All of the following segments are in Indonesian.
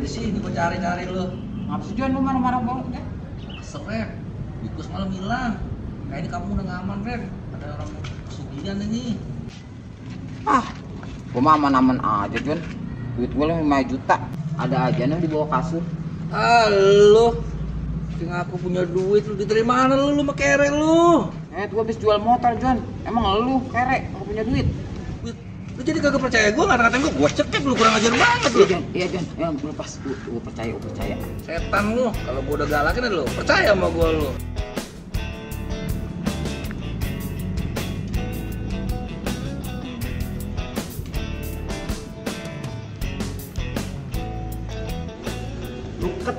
di sini gua cari-cari lu. Ngapa sih John lu marah-marah banget? Kesel, Ren. Duitku semalam hilang. Kayak ini kamu udah nggak aman, Ren. Ada orang pesugihan ini. Gua mah aman-aman aja John. Duit gua 5 juta. Ada aja yang di bawah kasur. Halo. Ngaku punya duit lu diterima mana lu mah kere lu. Gua habis jual motor John. Emang lu kere nggak punya duit? Lu jadi kagak percaya gua, ngata-ngatain gua cekek lu, kurang ajar banget lu. Iya John. Ya lepas gua percaya. Setan lu, kalau gua udah galakin lu, percaya sama gua lu. Luket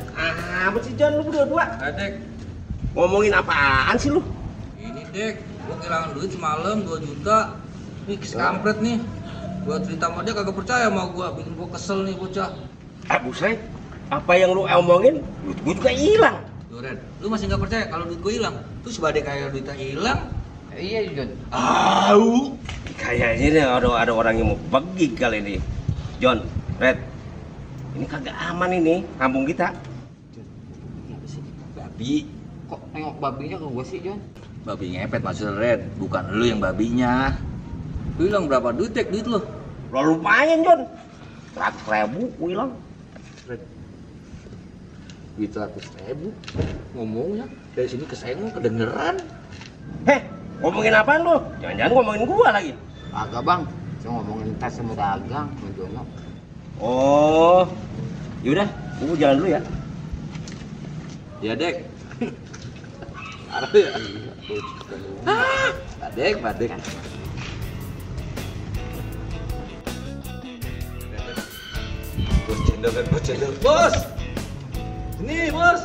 apa sih John lu berdua? Dek, Ngomongin apaan sih lu? ini Dek, gua kehilangan duit semalam 2 juta. Nih kampret nih. Gua cerita sama dia kagak percaya sama gua, bikin gua kesel nih bocah. Buset, apa yang lu omongin, duit gua juga hilang. Tuh Ren, lu masih nggak percaya kalau duit gua hilang? Terus badai kayak duitnya hilang. Iya John. Kayaknya nih ada orang yang mau pergi kali ini. John, Red, ini kagak aman ini kampung kita. Apa sih? Babi, Kok nengok babinya ke gua sih John? babi ngepet maksudnya Ren, bukan lu yang babinya. Lu hilang berapa duit Dek, duit lu? Lo lumayan John, 100.000 gua hilang. Duit 100.000. Ngomongnya dari sini ke sana kedengeran. Ngomongin apaan lu? Jangan-jangan ngomongin gua lagi. Agak bang, saya ngomongin tas sama dagang, sama Jono. Oh, yaudah, gua jalan dulu ya. Ya Dek. Ada ya? Badek. Bos cendol. Bos! Ini bos!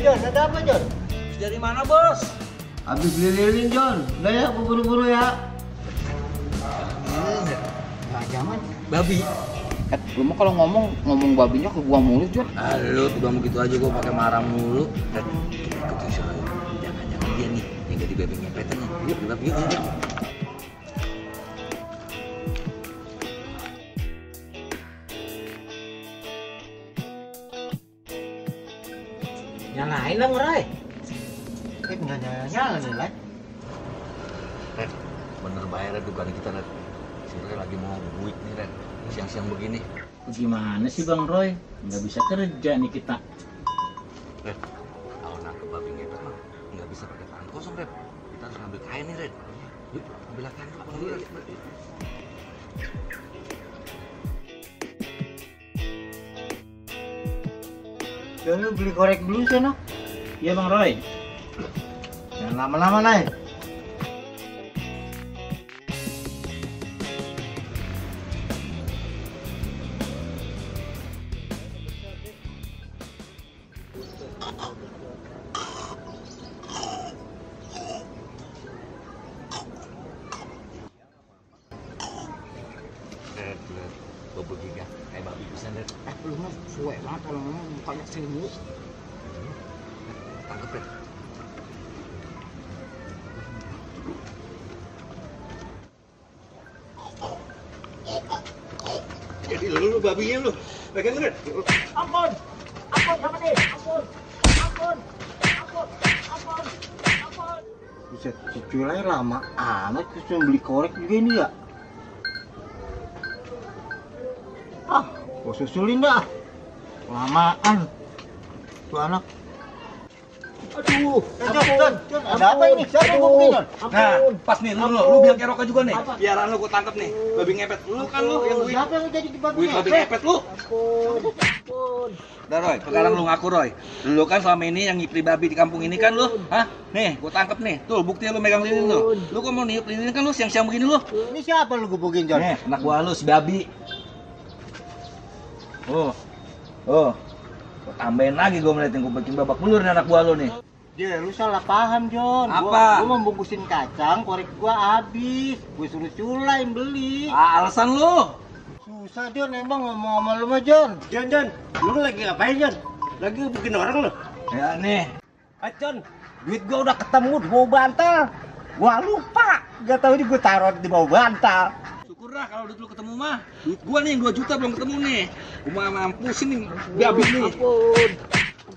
John, ada apa John? Dari mana bos? Habis lilin John. Udah ya, aku buru-buru ya. Nggak zaman. Babi. Lu mah kalau ngomong babinya ke gua mulu John. Lu udah begitu aja gua pakai marah mulu. Dan ikut saya. Jangan dia nih yang jadi babi ngepetan nih. Yuk, yuk. Nyalain lah Ray. Nggak nyala nih Ray. Ren, bener bayarnya dugaan kita Ren. Si Roy lagi mau buik nih Ren. Siang-siang begini. Gimana sih Bang Roy? Nggak bisa kerja nih kita. Ren, kalau nangkep babi ngepet mah nggak bisa pakai tangan kosong Ren. Kita harus ngambil kain nih Ren. Yuk, ambil kain dulu. John lu beli korek dulu sana. Iya Bang Roy. Jangan lama-lama Ray. Ren, gua begiga kayak babi bisa Ren. Lu mah suwe banget kalau ngomong mukanya seribu. Tangkep Ren. Jadi lu babinya lu. Pegang Ren. Ampun sama nih. Ampun. Buset, si Culai lama amat cuma beli korek juga ini ya. Gua susulin dah. Lamaan. Tuh anak. Aduh, John, ada apa ini? Siapa yang ngomongin, John? Nah, pas nih lu bilang keroka juga nih. Biaran lu gua tangkep nih. Babi ngepet. Lu kan lu yang buik. Siapa yang jadi di babi Buik babi ngepet lu. Ampun. Dah Roy, sekarang lu ngaku Roy. Lu kan selama ini yang nyipri babi di kampung ini kan lu? Hah? Nih, gua tangkep nih. Tuh, buktinya lu megang lilin lu. Lu kok mau niup lilin kan lu siang-siang begini lu? Ini siapa lu gebukin, John? Nih, anak gua lu si babi. Oh. Gua tambahin lagi gua ngeliatin gua bikin babak belur nih anak gua lu nih. Dia lu salah paham, John. Apa? Gua membungkusin kacang, korek gua habis. Gua suruh Culai yang beli. Alasan lu. Susah, John, emang ngomong sama lu mah, John. John, lu lagi ngapain John? Lagi bikin orang lu? Ya nih. John, duit gua udah ketemu di bawah bantal. Gua lupa, gak tahu ini gua taruh di bawah bantal. Syukur kabur dah kalau duit lu ketemu mah. Duit gua nih yang 2 juta belum ketemu nih. Gua mau mampus ini babi nih. Ampun.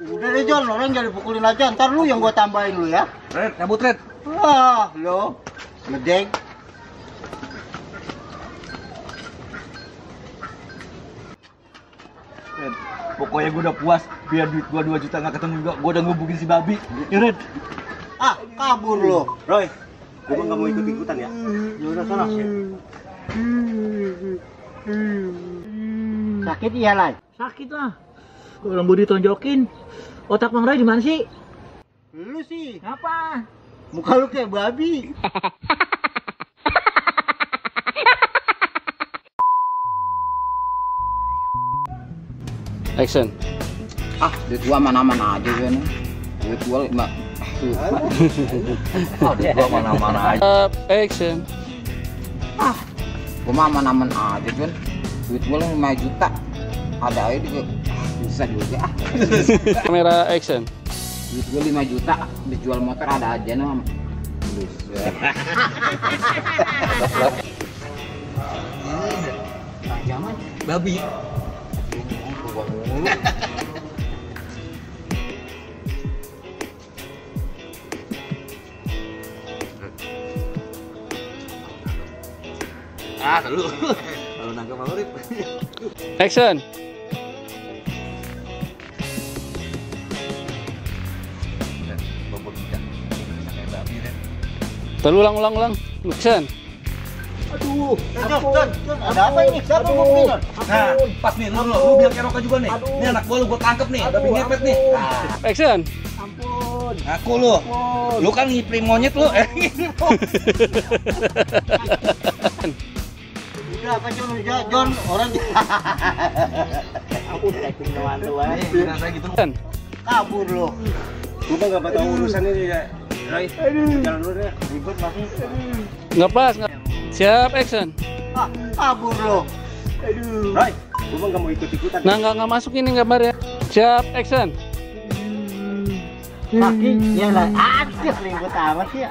Udah deh John, orang jangan dipukulin aja. Ntar lu yang gua tambahin lu ya. Red, cabut Red. Wah, lo ngedeng. Red, pokoknya gua udah puas. Biar duit gua 2 juta nggak ketemu juga. Gua udah ngubungin si babi. Ya Red. Ah, kabur lo. Roy, gua nggak mau ikut-ikutan ya. Ya udah sana. Sakit iya lah. Sakit lah. Kalau mau ditonjokin. Otak Bang Roy di mana sih? Lu sih, Apa? muka lu kayak babi. Action. Ah, duit gua mana-mana aja Jon. Duit gua Duit gua mana-mana aja. Action. gua mah mana-mana aja Jon. Duit gua 5 juta. Ada aja juga. Bisa juga ah. Kamera action. Duit gua 5 juta, dijual motor ada aja noh. Buset. Babi. Lu kalau nangkep favorit. Action. Ulang. Action. Aduh, John, ada apa ini? Siapa yang mau John? Nah, pas nih lu biar kayak Roka juga nih. Ini anak gua tangkep nih, babi ngepet nih. Nah, Action. Ampun. aku lu. Lu kan ngipri monyet lu. Udah apa John, orang aku typing teman-teman. Rasa gitu. Kabur lo. Gua mah nggak tahu urusan ini ya. Roy, jalan dulu deh. Ribet masih. Nggak pas. Siap, action. Ah, kabur lo. Aduh. Roy, gua mah nggak mau ikut-ikutan. Nah, nggak masuk ini gambar ya. Siap, action. Sakit ya lah. Aduh, ribet amat ya.